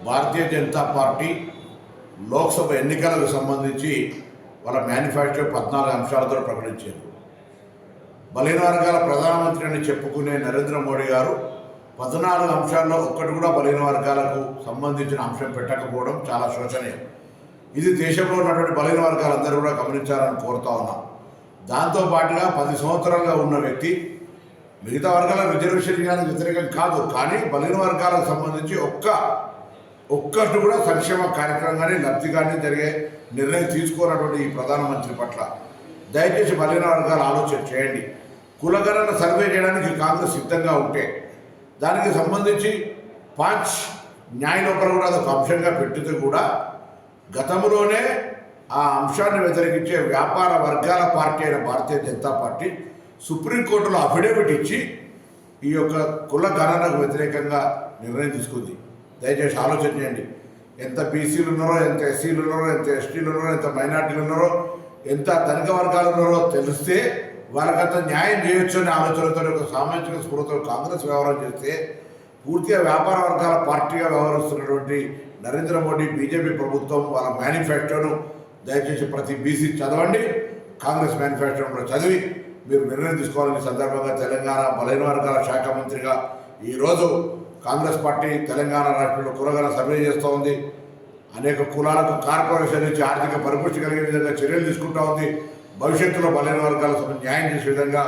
Bharatiya Janata party Lok Sabha ఎన్నికలకు సంబంధించి వాళ్ళ మేనిఫెస్టో 14 అంశాలతో ప్రకటించారు. బలహీన వర్గాల ప్రధానమంత్రి అని చెప్పుకునే నరేంద్ర మోడీ గారు 14 అంశాల్లో ఒక్కటి కూడా బలహీన వర్గాలకు సంబంధించిన అంశం పెట్టకపోవడం చాలా శోచనీయం. ఇది దేశంలో ఉన్నటువంటి బలహీన వర్గాలందరూ కూడా గమనించాలని కోరుతా ఉన్నాం. దాంతోపాటుగా 10 సంవత్సరాలుగా ఉన్న వ్యక్తి మిగతా వర్గాల రిజర్వేషన్ ఇవ్వడానికి వ్యతిరేకం కాదు, కానీ బలహీన వర్గాలకు సంబంధించి ఒక్కటి కూడా సంక్షేమ కార్యక్రమం కానీ లబ్ధి కానీ జరిగే నిర్ణయం తీసుకోనటువంటి ఈ ప్రధానమంత్రి పట్ల దయచేసి బలహీన వర్గాలు ఆలోచన చేయండి. కులగణన సర్వే చేయడానికి కాంగ్రెస్ సిద్ధంగా ఉంటే దానికి సంబంధించి పాంచ్ న్యాయ లోపల కూడా అదొక అంశంగా పెట్టితే కూడా గతంలోనే ఆ అంశాన్ని వ్యతిరేకించే వ్యాపార వర్గాల పార్టీ అయిన భారతీయ జనతా పార్టీ సుప్రీంకోర్టులో అఫిడవిట్ ఇచ్చి ఈ యొక్క కుల గణనకు వ్యతిరేకంగా నిర్ణయం తీసుకుంది. దయచేసి ఆలోచన చేయండి. ఎంత బీసీలు ఉన్నారో, ఎంత ఎస్సీలు ఉన్నారో, ఎంత ఎస్టీలు ఉన్నారో, ఎంత మైనార్టీలు ఉన్నారో, ఎంత ధనిక వర్గాలు ఉన్నారో తెలిస్తే వాళ్ళకంత న్యాయం చేయొచ్చు అనే ఆలోచనతో ఒక సామాజిక స్ఫూర్తితో కాంగ్రెస్ వ్యవహారం చేస్తే పూర్తిగా వ్యాపార వర్గాల పార్టీగా వ్యవహరిస్తున్నటువంటి నరేంద్ర మోడీ బీజేపీ ప్రభుత్వం వాళ్ళ మేనిఫెస్టోను దయచేసి ప్రతి బీసీ చదవండి. కాంగ్రెస్ మేనిఫెస్టోను కూడా చదివి మీరు నిర్ణయం తీసుకోవాలని సందర్భంగా తెలంగాణ బలహీన వర్గాల శాఖ మంత్రిగా ఈరోజు కాంగ్రెస్ పార్టీ తెలంగాణ రాష్ట్రంలో కులగణన సర్వే చేస్తూ ఉంది. అనేక కులాలకు కార్పొరేషన్ నుంచి ఆర్థిక పరిపుష్టి కలిగే విధంగా చర్యలు తీసుకుంటూ ఉంది. భవిష్యత్తులో బలహీన వర్గాలకు న్యాయం చేసే విధంగా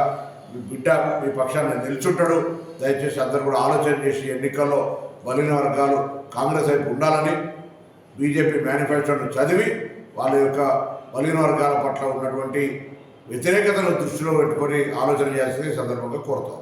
మీ బిడ్డ మీ పక్షాన్ని నిల్చుంటాడు. దయచేసి అందరూ కూడా ఆలోచన చేసి ఎన్నికల్లో బలహీన వర్గాలు కాంగ్రెస్ వైపు ఉండాలని బీజేపీ మేనిఫెస్టోను చదివి వాళ్ళ యొక్క బలహీన వర్గాల పట్ల ఉన్నటువంటి వ్యతిరేకతను దృష్టిలో పెట్టుకొని ఆలోచన చేయాల్సింది సందర్భంగా కోరుతాం.